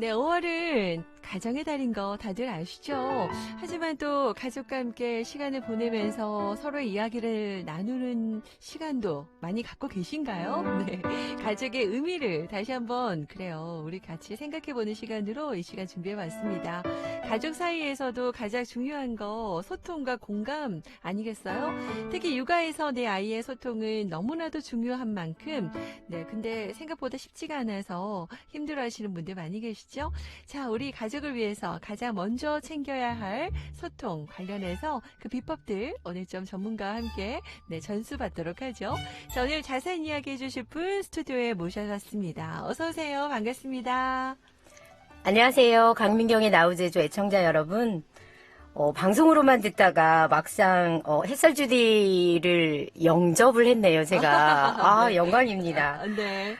네, 5월은 가정의 달인 거 다들 아시죠? 하지만 또 가족과 함께 시간을 보내면서 서로의 이야기를 나누는 시간도 많이 갖고 계신가요? 네, 가족의 의미를 다시 한번 그래요. 우리 같이 생각해보는 시간으로 이 시간 준비해봤습니다. 가족 사이에서도 가장 중요한 거 소통과 공감 아니겠어요? 특히 육아에서 내 아이의 소통은 너무나도 중요한 만큼 네, 근데 생각보다 쉽지가 않아서 힘들어하시는 분들 많이 계시죠? 자, 우리 가족을 위해서 가장 먼저 챙겨야 할 소통 관련해서 그 비법들 오늘 좀 전문가와 함께 네, 전수받도록 하죠. 자, 오늘 자세한 이야기 해주실 분 스튜디오에 모셔봤습니다. 어서 오세요. 반갑습니다. 안녕하세요. 강민경의 나우제주 애청자 여러분. 방송으로만 듣다가 막상 햇살주디를 영접을 했네요, 제가. 네. 영광입니다. 네.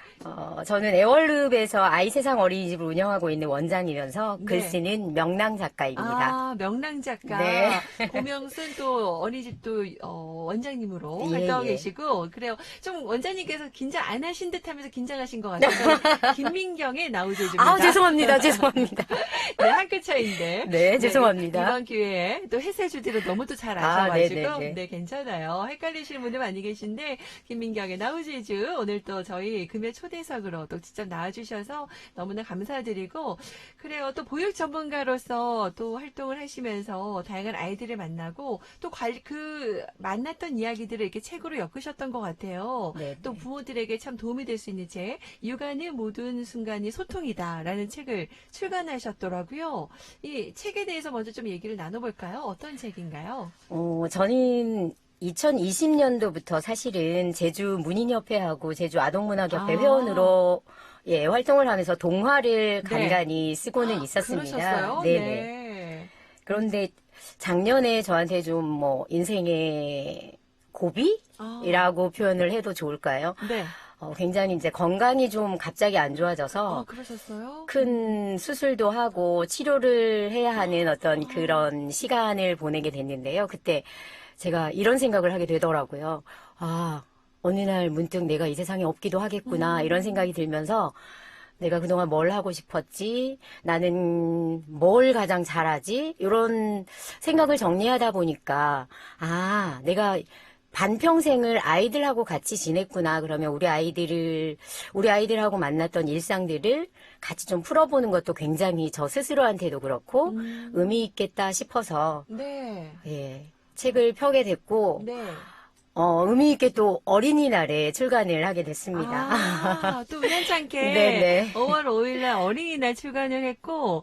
저는 애월읍에서 아이세상 어린이집을 운영하고 있는 원장이면서 네. 글쓰는 명랑 작가입니다. 아, 명랑 작가. 네. 고명순 또 어린이집도 원장님으로 예, 활동하고 예. 계시고 그래요. 좀 원장님께서 긴장 안 하신 듯하면서 긴장하신 것 같아서 김민경의 나우제주입니다. 죄송합니다. 죄송합니다. 네, 한 끗 차이인데. 네, 죄송합니다. 이번 기회에 또 햇살 주디를 너무 또 잘 아셔가지고 네네네. 네, 괜찮아요. 헷갈리시는 분들 많이 계신데 김민경의 나우제주 오늘 또 저희 금요 초대석으로 또 직접 나와주셔서 너무나 감사드리고 그래요. 또 보육 전문가로서 또 활동을 하시면서 다양한 아이들을 만나고 또 그 만났던 이야기들을 이렇게 책으로 엮으셨던 것 같아요. 네, 또 부모들에게 참 도움이 될 수 있는 책 육아는 모든 순간이 소통이다라는 책을 출간하셨더라고요. 이 책에 대해서 먼저 좀 얘기를 나눠볼까요? 어떤 책인가요? 저는 2020년도부터 사실은 제주 문인협회하고 제주 아동문학협회 아. 회원으로 활동을 하면서 동화를 네. 간간히 쓰고는 있었습니다. 그러셨어요? 네네. 네. 그런데 작년에 저한테 좀 인생의 고비라고 표현을 해도 좋을까요? 네. 굉장히 이제 건강이 좀 갑자기 안 좋아져서 그러셨어요? 큰 수술도 하고 치료를 해야 하는 어떤 그런 시간을 보내게 됐는데요. 그때 제가 이런 생각을 하게 되더라고요. 어느 날 문득 내가 이 세상에 없기도 하겠구나, 이런 생각이 들면서 내가 그동안 뭘 하고 싶었지? 나는 뭘 가장 잘하지? 이런 생각을 정리하다 보니까, 내가 반평생을 아이들하고 같이 지냈구나. 그러면 우리 아이들하고 만났던 일상들을 같이 좀 풀어보는 것도 굉장히 저 스스로한테도 그렇고, 의미 있겠다 싶어서, 네. 책을 펴게 됐고, 네. 의미 있게 또 어린이날에 출간을 하게 됐습니다. 또 우연찮게 네네. 5월 5일날 어린이날 출간을 했고,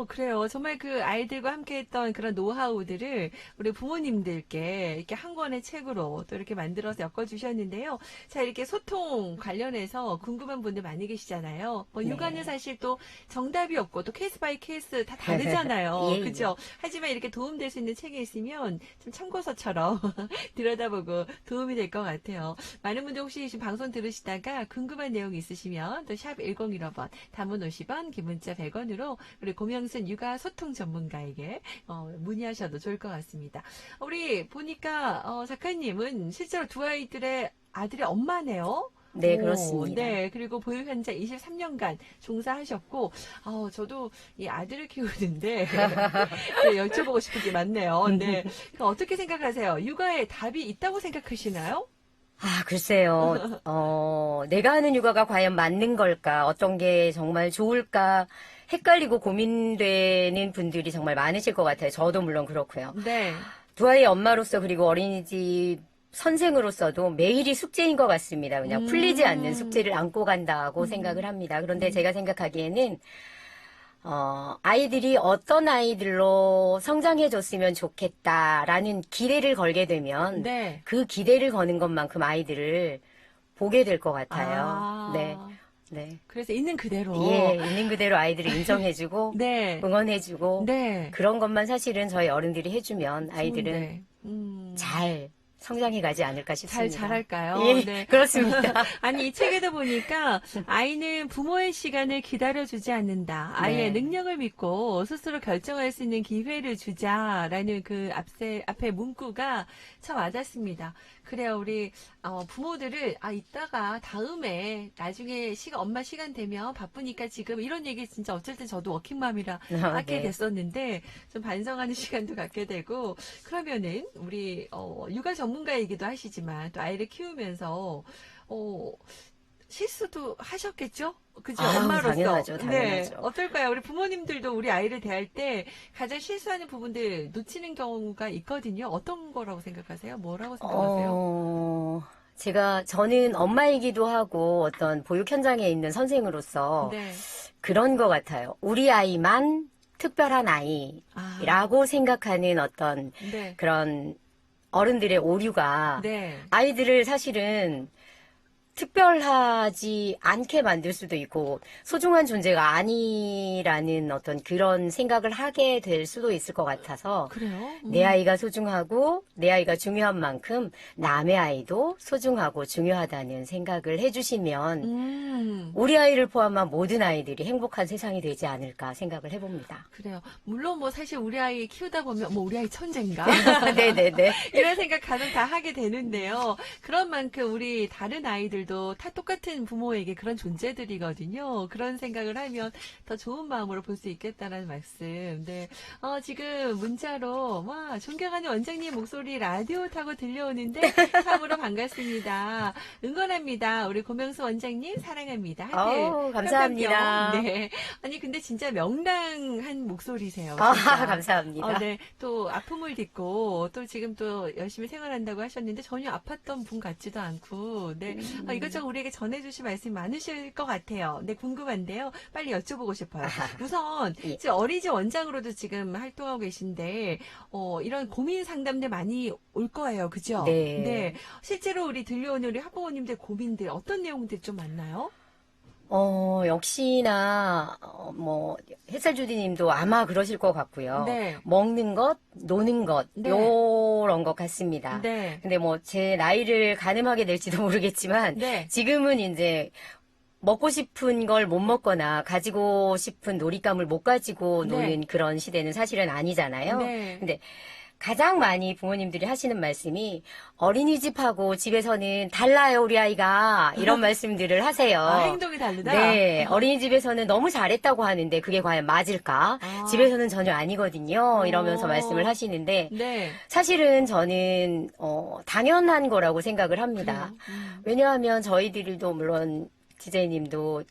그래요. 정말 그 아이들과 함께 했던 그런 노하우들을 우리 부모님들께 이렇게 한 권의 책으로 또 이렇게 만들어서 엮어주셨는데요. 자, 이렇게 소통 관련해서 궁금한 분들 많이 계시잖아요. 육아는 사실 또 정답이 없고 또 케이스 바이 케이스 다 다르잖아요. 예, 예. 그죠? 하지만 이렇게 도움될 수 있는 책이 있으면 좀 참고서처럼 들여다보고 도움이 될 것 같아요. 많은 분들 혹시 지금 방송 들으시다가 궁금한 내용 있으시면 또 샵 1015번 단문 50원 긴 문자 100원으로 우리 고명순 육아 소통 전문가에게 문의하셔도 좋을 것 같습니다. 우리 보니까 작가님은 실제로 두 아들의 엄마네요. 네, 그렇습니다. 네, 그리고 보육 현장 23년간 종사하셨고, 저도 이 아들을 키우는데, 네, 여쭤보고 싶은 게 많네요. 네. 그럼 어떻게 생각하세요? 육아에 답이 있다고 생각하시나요? 글쎄요. 내가 하는 육아가 과연 맞는 걸까? 어떤 게 정말 좋을까? 헷갈리고 고민되는 분들이 정말 많으실 것 같아요. 저도 물론 그렇고요. 네. 두 아이의 엄마로서 그리고 어린이집 선생으로서도 매일이 숙제인 것 같습니다. 그냥 풀리지 않는 숙제를 안고 간다고 생각을 합니다. 그런데 제가 생각하기에는 아이들이 어떤 아이들로 성장해줬으면 좋겠다라는 기대를 걸게 되면 네. 그 기대를 거는 것만큼 아이들을 보게 될 것 같아요. 네. 네. 그래서 있는 그대로. 있는 그대로 아이들을 인정해주고 네. 응원해주고 네. 그런 것만 사실은 저희 어른들이 해주면 아이들은 좋은데. 잘 성장해 가지 않을까 잘 싶습니다. 자랄까요? 예, 네. 그렇습니다. 아니, 이 책에도 보니까 아이는 부모의 시간을 기다려주지 않는다. 아이의 네. 능력을 믿고 스스로 결정할 수 있는 기회를 주자라는 그 앞에 문구가 참 와닿습니다. 그래요, 우리 부모들을 이따가 다음에 나중에 엄마 시간 되면 바쁘니까 지금 이런 얘기 진짜 어쩔 때 저도 워킹맘이라 하게 네. 됐었는데 좀 반성하는 시간도 갖게 되고 그러면은 우리 육아 전문가이기도 하시지만 또 아이를 키우면서 실수도 하셨겠죠? 그죠? 아우, 엄마로서. 당연하죠, 네. 당연하죠. 어떨까요? 우리 부모님들도 우리 아이를 대할 때 가장 실수하는 부분들 놓치는 경우가 있거든요. 어떤 거라고 생각하세요? 뭐라고 생각하세요? 저는 엄마이기도 하고 어떤 보육 현장에 있는 선생으로서 네. 그런 것 같아요. 우리 아이만 특별한 아, 아이라고 생각하는 어떤 네. 그런 어른들의 오류가 네. 아이들을 사실은 특별하지 않게 만들 수도 있고 소중한 존재가 아니라는 어떤 그런 생각을 하게 될 수도 있을 것 같아서 그래요? 내 아이가 소중하고 내 아이가 중요한 만큼 남의 아이도 소중하고 중요하다는 생각을 해주시면 우리 아이를 포함한 모든 아이들이 행복한 세상이 되지 않을까 생각을 해봅니다. 그래요. 물론 뭐 사실 우리 아이 키우다 보면 뭐 우리 아이 천재인가? 네네네. 이런 생각 간혹 다 하게 되는데요. 그런 만큼 우리 다른 아이들도 다 똑같은 부모에게 그런 존재들이거든요. 그런 생각을 하면 더 좋은 마음으로 볼 수 있겠다는 말씀. 네. 지금 문자로 존경하는 원장님 목소리 라디오 타고 들려오는데 참으로 반갑습니다. 응원합니다. 우리 고명수 원장님 사랑합니다. 하트. 감사합니다. 뿅뿅뿅. 네. 아니 근데 진짜 명랑한 목소리세요. 아, 진짜. 감사합니다. 네. 또 아픔을 딛고 또 지금 또 열심히 생활한다고 하셨는데 전혀 아팠던 분 같지도 않고 네. 이것저것 우리에게 전해주실 말씀이 많으실 것 같아요. 네, 궁금한데요. 빨리 여쭤보고 싶어요. 우선 예. 지금 어린이집 원장으로도 지금 활동하고 계신데 이런 고민 상담들 많이 올 거예요. 그죠? 네. 네. 실제로 우리 들려오는 우리 학부모님들 고민들 어떤 내용들이 좀 많나요? 역시나, 햇살 주디님도 아마 그러실 것 같고요. 네. 먹는 것, 노는 것, 네. 요런 것 같습니다. 네. 근데 제 나이를 가늠하게 될지도 모르겠지만, 네. 지금은 이제, 먹고 싶은 걸 못 먹거나, 가지고 싶은 놀잇감을 못 가지고 네. 노는 그런 시대는 사실은 아니잖아요. 네. 근데, 가장 많이 부모님들이 하시는 말씀이 어린이집하고 집에서는 달라요, 우리 아이가. 이런 말씀들을 하세요. 행동이 다르다? 네, 어린이집에서는 너무 잘했다고 하는데 그게 과연 맞을까? 집에서는 전혀 아니거든요. 이러면서 말씀을 하시는데 네. 사실은 저는 당연한 거라고 생각을 합니다. 왜냐하면 저희들도 물론 디제이님도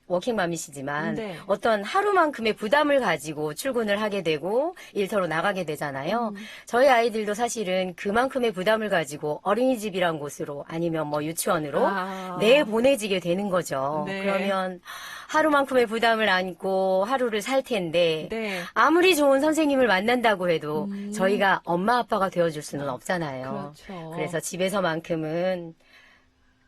워킹맘이시지만 네. 어떤 하루만큼의 부담을 가지고 출근을 하게 되고 일터로 나가게 되잖아요. 저희 아이들도 사실은 그만큼의 부담을 가지고 어린이집이란 곳으로 아니면 유치원으로 내보내지게 되는 거죠. 네. 그러면 하루만큼의 부담을 안고 하루를 살 텐데 네. 아무리 좋은 선생님을 만난다고 해도 저희가 엄마 아빠가 되어줄 수는 없잖아요. 그렇죠. 그래서 집에서만큼은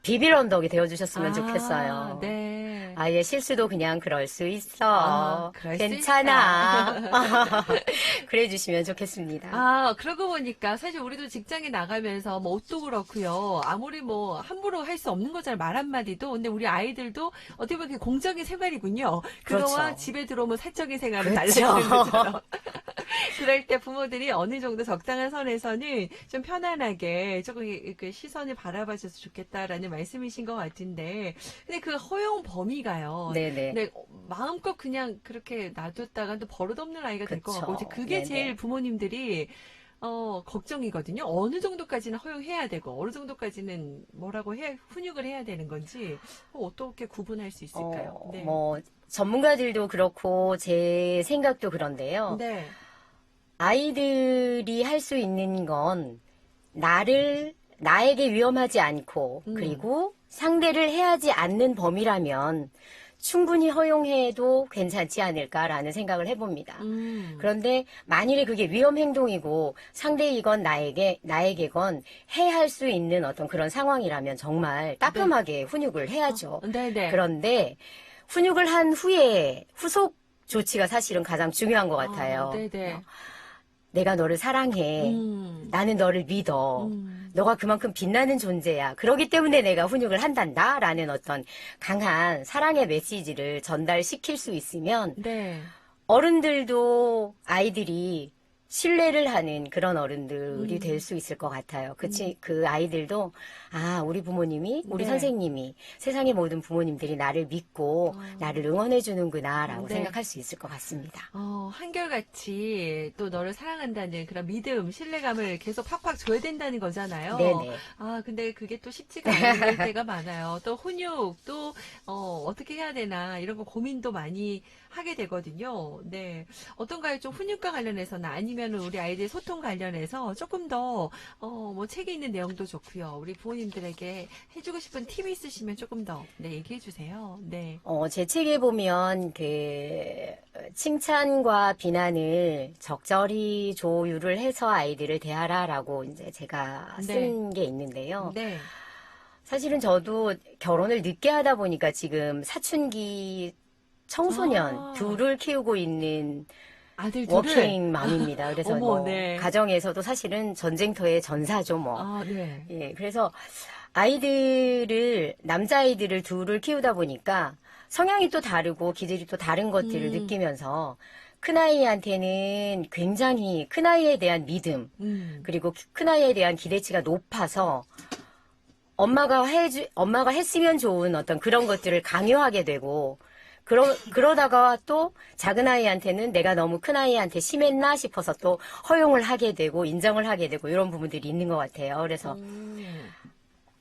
비빌 언덕이 되어주셨으면 좋겠어요. 네. 아이의 실수도 그냥 그럴 수 있어. 그럴 수 괜찮아. 그래 주시면 좋겠습니다. 그러고 보니까 사실 우리도 직장에 나가면서 옷도 그렇고요. 아무리 함부로 할 수 없는 거잖아요. 말 한마디도. 근데 우리 아이들도 어떻게 보면 그게 공적인 생활이군요. 그거와 그렇죠. 집에 들어오면 사적인 생활을 그렇죠. 달라지는 거죠. 그럴 때 부모들이 어느 정도 적당한 선에서는 좀 편안하게 조금 그 시선을 바라봐 줬으면 좋겠다라는 말씀이신 것 같은데 근데 그 허용 범위가요. 네네. 네, 마음껏 그냥 그렇게 놔뒀다가 또 버릇없는 아이가 될 것 그쵸. 같고 이제 그게 네네. 제일 부모님들이 걱정이거든요. 어느 정도까지는 허용해야 되고 어느 정도까지는 훈육을 해야 되는 건지 어떻게 구분할 수 있을까요? 네. 전문가들도 그렇고 제 생각도 그런데요. 네. 아이들이 할 수 있는 건 나에게 위험하지 않고 그리고 상대를 해하지 않는 범위라면 충분히 허용해도 괜찮지 않을까라는 생각을 해봅니다. 그런데 만일에 그게 위험 행동이고 상대이건 나에게건 해할 수 있는 어떤 그런 상황이라면 정말 따끔하게 훈육을 해야죠. 네네. 그런데 훈육을 한 후에 후속 조치가 사실은 가장 중요한 것 같아요. 네네. 내가 너를 사랑해. 나는 너를 믿어. 너가 그만큼 빛나는 존재야. 그러기 때문에 내가 훈육을 한단다. 라는 어떤 강한 사랑의 메시지를 전달시킬 수 있으면 네. 어른들도 아이들이 신뢰를 하는 그런 어른들이 될 수 있을 것 같아요. 그 아이들도, 아, 우리 부모님이, 우리 네. 선생님이, 세상의 모든 부모님들이 나를 믿고 나를 응원해주는구나, 라고 네. 생각할 수 있을 것 같습니다. 한결같이 또 너를 사랑한다는 그런 믿음, 신뢰감을 계속 팍팍 줘야 된다는 거잖아요. 네네. 근데 그게 또 쉽지가 않을 때가 많아요. 또 훈육, 또, 어떻게 해야 되나, 이런 거 고민도 많이 하게 되거든요. 네. 어떤가요? 좀 훈육과 관련해서나 아니면 우리 아이들 소통 관련해서 조금 더, 뭐 책에 있는 내용도 좋고요. 우리 부모님들에게 해주고 싶은 팁이 있으시면 조금 더, 네, 얘기해 주세요. 네. 제 책에 보면 칭찬과 비난을 적절히 조율을 해서 아이들을 대하라라고 이제 제가 쓴 게 있는데요. 네. 사실은 저도 결혼을 늦게 하다 보니까 지금 사춘기 청소년 둘을 키우고 있는 아들 둘을? 워킹맘입니다. 그래서 어머, 뭐 네. 가정에서도 사실은 전쟁터의 전사죠, 뭐. 네. 예, 그래서 남자아이들을 둘을 키우다 보니까 성향이 또 다르고 기질이 또 다른 것들을 느끼면서 큰아이한테는 굉장히 큰아이에 대한 믿음, 그리고 큰아이에 대한 기대치가 높아서 엄마가 했으면 좋은 어떤 그런 것들을 강요하게 되고, 그러다가 또 작은 아이한테는 내가 너무 큰 아이한테 심했나 싶어서 또 허용을 하게 되고 인정을 하게 되고 이런 부분들이 있는 것 같아요. 그래서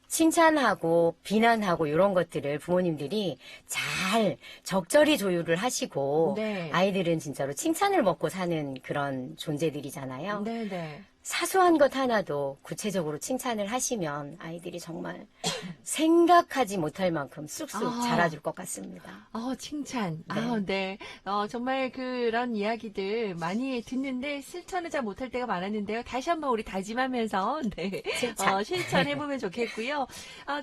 칭찬하고 비난하고 이런 것들을 부모님들이 잘 적절히 조율을 하시고 네. 아이들은 진짜로 칭찬을 먹고 사는 그런 존재들이잖아요. 네. 사소한 것 하나도 구체적으로 칭찬을 하시면 아이들이 정말 생각하지 못할 만큼 쑥쑥 자라줄 것 같습니다. 칭찬. 네. 네. 정말 그런 이야기들 많이 듣는데 실천을 잘 못할 때가 많았는데요. 다시 한번 우리 다짐하면서, 네. 실천해보면 좋겠고요.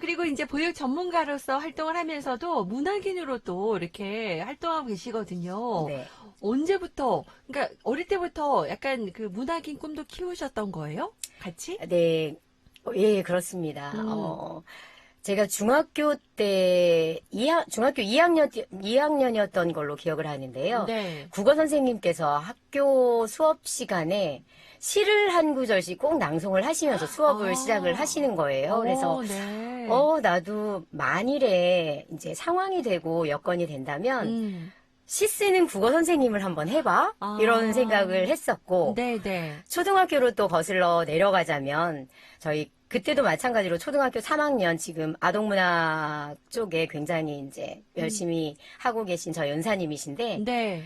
그리고 이제 보육 전문가로서 활동을 하면서도 문학인으로 또 이렇게 활동하고 계시거든요. 네. 언제부터, 그러니까 어릴 때부터 약간 그 문학인 꿈도 키우셨던 거예요? 같이? 네. 예, 그렇습니다. 제가 중학교 2학년이었던 걸로 기억을 하는데요. 네. 국어 선생님께서 학교 수업 시간에 시를 한 구절씩 꼭 낭송을 하시면서 수업을 시작을 하시는 거예요. 그래서 네. 나도 만일에 이제 상황이 되고 여건이 된다면 시 쓰는 국어 선생님을 한번 해봐? 이런 생각을 했었고, 네네. 초등학교로 또 거슬러 내려가자면, 저희 그때도 마찬가지로 초등학교 3학년 지금 아동문학 쪽에 굉장히 이제 열심히 하고 계신 저 연사님이신데, 네.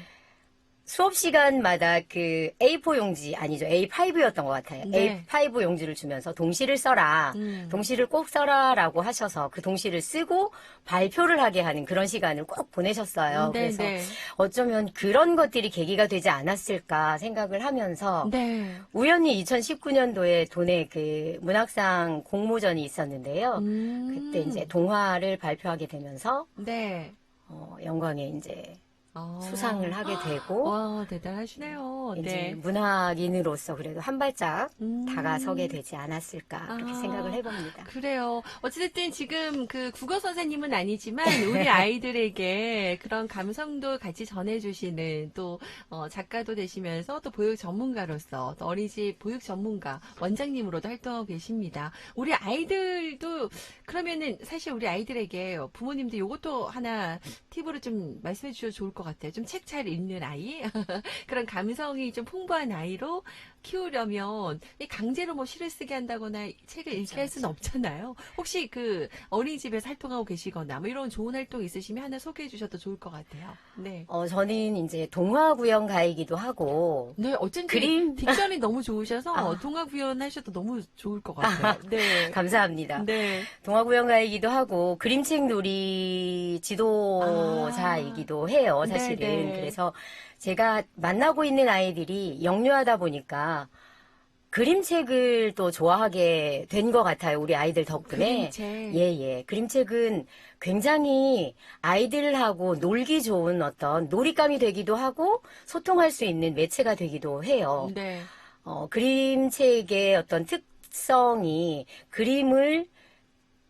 수업 시간마다 그 A4 용지, 아니죠. A5였던 것 같아요. 네. A5 용지를 주면서 동시를 써라. 동시를 꼭 써라라고 하셔서 그 동시를 쓰고 발표를 하게 하는 그런 시간을 꼭 보내셨어요. 네, 그래서 네. 어쩌면 그런 것들이 계기가 되지 않았을까 생각을 하면서 네. 우연히 2019년도에 도내 그 문학상 공모전이 있었는데요. 그때 이제 동화를 발표하게 되면서 네. 영광에 이제 수상을 하게 되고 와, 대단하시네요. 이제 네. 문학인으로서 그래도 한 발짝 다가서게 되지 않았을까 그렇게 생각을 해봅니다. 그래요. 어찌됐든 지금 그 국어 선생님은 아니지만 우리 아이들에게 그런 감성도 같이 전해주시는 또 작가도 되시면서 또 보육 전문가로서 또 어린이집 보육 전문가 원장님으로도 활동하고 계십니다. 우리 아이들도 그러면은 사실 우리 아이들에게 부모님들 이것도 하나 팁으로 좀 말씀해 주셔도 좋을 것 같아요. 좀 책 잘 읽는 아이 그런 감성이 좀 풍부한 아이로 키우려면 강제로 뭐 시를 쓰게 한다거나 책을 읽게 할 수는 없잖아요. 혹시 그 어린이집에서 활동하고 계시거나 뭐 이런 좋은 활동 있으시면 하나 소개해 주셔도 좋을 것 같아요. 네. 저는 이제 동화 구연 가이기도 하고 네, 어쩐지 그림? 딕션이 너무 좋으셔서 동화 구연 하셔도 너무 좋을 것 같아요. 네. 감사합니다. 네. 동화 구연 가이기도 하고 그림책 놀이 지도자이기도 해요. 사실은. 네네. 그래서 제가 만나고 있는 아이들이 영유하다 보니까 그림책을 또 좋아하게 된 것 같아요. 우리 아이들 덕분에. 그림책. 예. 그림책은 굉장히 아이들하고 놀기 좋은 어떤 놀잇감이 되기도 하고 소통할 수 있는 매체가 되기도 해요. 네. 그림책의 어떤 특성이 그림을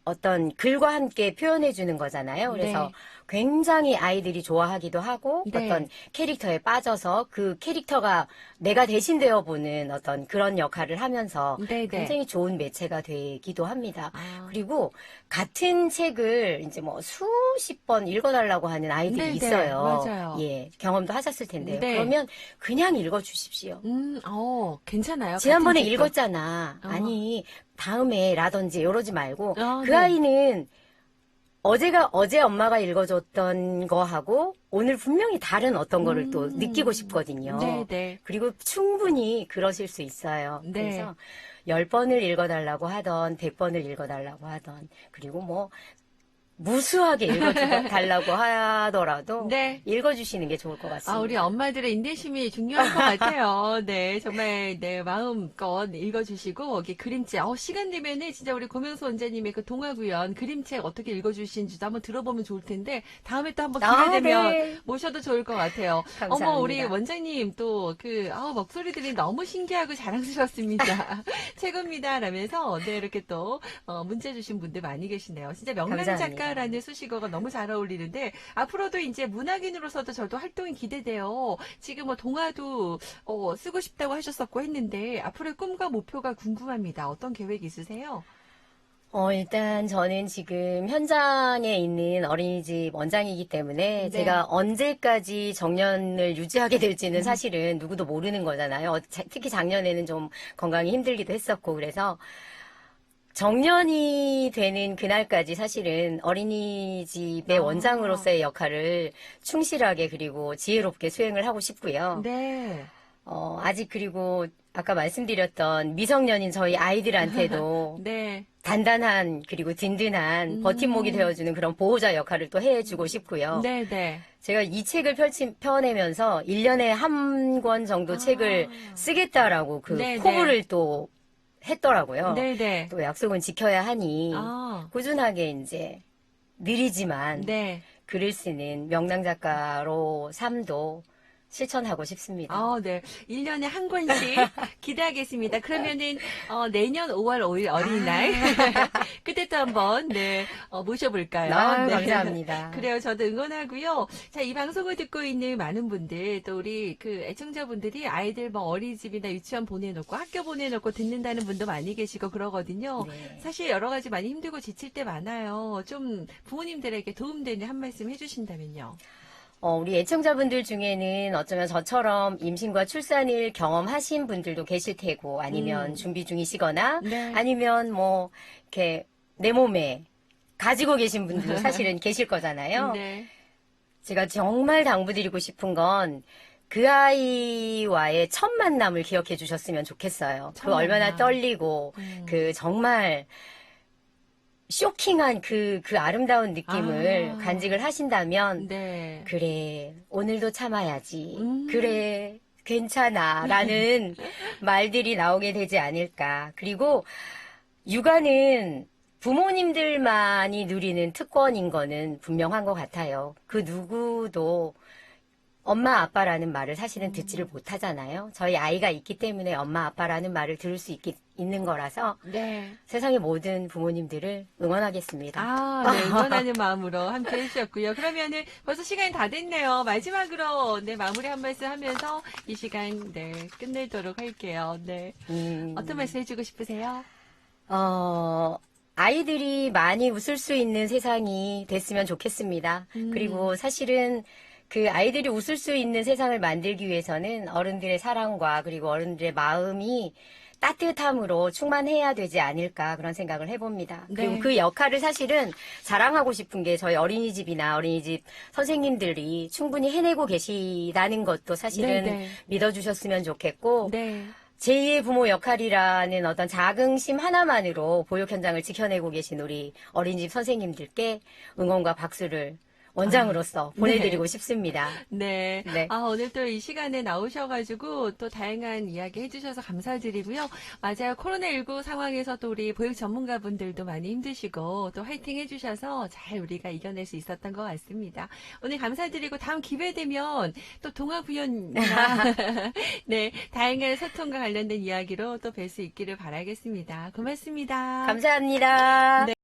어떤 글과 함께 표현해 주는 거잖아요. 그래서 네. 굉장히 아이들이 좋아하기도 하고 네. 어떤 캐릭터에 빠져서 그 캐릭터가 내가 대신 되어보는 어떤 그런 역할을 하면서 네, 네. 굉장히 좋은 매체가 되기도 합니다. 아. 그리고 같은 책을 이제 뭐 수십 번 읽어달라고 하는 아이들이 네, 네. 있어요. 맞아요. 예, 경험도 하셨을 텐데요. 네. 그러면 그냥 읽어주십시오. 괜찮아요. 지난번에 같은 책도. 읽었잖아. 아니, 다음에 라든지 이러지 말고 그 네. 아이는 어제 엄마가 읽어줬던 거하고 오늘 분명히 다른 어떤 거를 또 느끼고 싶거든요. 네, 네. 그리고 충분히 그러실 수 있어요. 네. 그래서 10번을 읽어달라고 하던 100번을 읽어달라고 하던 그리고 뭐 무수하게 읽어달라고 하더라도 네. 읽어주시는 게 좋을 것 같습니다. 우리 엄마들의 인내심이 중요한 것 같아요. 네, 정말, 네, 마음껏 읽어주시고, 이게 그림책, 시간 되면은 진짜 우리 고명수 원장님의 그 동화구연 그림책 어떻게 읽어주신지도 한번 들어보면 좋을 텐데, 다음에 또 한번 기회 되면 네. 모셔도 좋을 것 같아요. 감사합니다. 우리 원장님 또 목소리들이 너무 신기하고 자랑스럽습니다. 최고입니다. 라면서, 네, 이렇게 또, 문자 주신 분들 많이 계시네요. 진짜 명랑 감사합니다. 작가라는 수식어가 너무 잘 어울리는데, 앞으로도 이제 문학인으로서도 저도 활동이 기대돼요. 지금 뭐 동화도 쓰고 싶다고 하셨었고 했는데 앞으로의 꿈과 목표가 궁금합니다. 어떤 계획 있으세요? 일단 저는 지금 현장에 있는 어린이집 원장이기 때문에 네. 제가 언제까지 정년을 유지하게 될지는 사실은 누구도 모르는 거잖아요. 특히 작년에는 좀 건강이 힘들기도 했었고 그래서 정년이 되는 그날까지 사실은 어린이집의 원장으로서의 역할을 충실하게 그리고 지혜롭게 수행을 하고 싶고요. 네. 아직 그리고 아까 말씀드렸던 미성년인 저희 아이들한테도 네. 단단한 그리고 든든한 버팀목이 되어주는 그런 보호자 역할을 또 해주고 싶고요. 네, 네. 제가 이 책을 펴내면서 1년에 한 권 정도 책을 쓰겠다라고 그 네, 포부를 또 했더라고요. 네, 네. 또 약속은 지켜야 하니 꾸준하게 이제 느리지만 네. 글을 쓰는 명랑 작가로 삶도 실천하고 싶습니다. 네. 1년에 한 권씩 기대하겠습니다. 그러면은, 내년 5월 5일 어린이날. 그때 또 한번, 네, 모셔볼까요? 네. 감사합니다. 그래요. 저도 응원하고요. 자, 이 방송을 듣고 있는 많은 분들, 또 우리 그 애청자분들이 아이들 뭐 어린이집이나 유치원 보내놓고 학교 보내놓고 듣는다는 분도 많이 계시고 그러거든요. 네. 사실 여러 가지 많이 힘들고 지칠 때 많아요. 좀 부모님들에게 도움되는 한 말씀 해주신다면요. 우리 애청자분들 중에는 어쩌면 저처럼 임신과 출산을 경험하신 분들도 계실 테고, 아니면 준비 중이시거나, 네. 아니면 뭐, 이렇게 내 몸에 가지고 계신 분들도 사실은 계실 거잖아요. 네. 제가 정말 당부드리고 싶은 건, 그 아이와의 첫 만남을 기억해 주셨으면 좋겠어요. 첫 그 얼마나 만남. 떨리고, 그 정말, 쇼킹한 그 아름다운 느낌을 간직을 하신다면, 네. 그래, 오늘도 참아야지. 그래, 괜찮아. 라는 말들이 나오게 되지 않을까. 그리고 육아는 부모님들만이 누리는 특권인 거는 분명한 것 같아요. 그 누구도 엄마 아빠라는 말을 사실은 듣지를 못하잖아요. 저희 아이가 있기 때문에 엄마 아빠라는 말을 들을 수 있는 거라서 네. 세상의 모든 부모님들을 응원하겠습니다. 네, 응원하는 마음으로 함께 해주셨고요. 그러면은 벌써 시간이 다 됐네요. 마지막으로, 네, 마무리 한 말씀 하면서 이 시간, 네, 끝내도록 할게요. 네. 어떤 말씀 해주고 싶으세요? 아이들이 많이 웃을 수 있는 세상이 됐으면 좋겠습니다. 그리고 사실은 그 아이들이 웃을 수 있는 세상을 만들기 위해서는 어른들의 사랑과 그리고 어른들의 마음이 따뜻함으로 충만해야 되지 않을까 그런 생각을 해봅니다. 네. 그리고 그 역할을 사실은 자랑하고 싶은 게 저희 어린이집이나 어린이집 선생님들이 충분히 해내고 계시다는 것도 사실은 네, 네. 믿어주셨으면 좋겠고 네. 제2의 부모 역할이라는 어떤 자긍심 하나만으로 보육 현장을 지켜내고 계신 우리 어린이집 선생님들께 응원과 박수를 원장으로서 보내드리고 싶습니다. 네. 네. 오늘 또 이 시간에 나오셔가지고 또 다양한 이야기 해주셔서 감사드리고요. 맞아요. 코로나19 상황에서 또 우리 보육 전문가분들도 많이 힘드시고 또 화이팅 해주셔서 잘 우리가 이겨낼 수 있었던 것 같습니다. 오늘 감사드리고 다음 기회 되면 또 동아구연이나 네, 다양한 소통과 관련된 이야기로 또 뵐 수 있기를 바라겠습니다. 고맙습니다. 감사합니다. 네.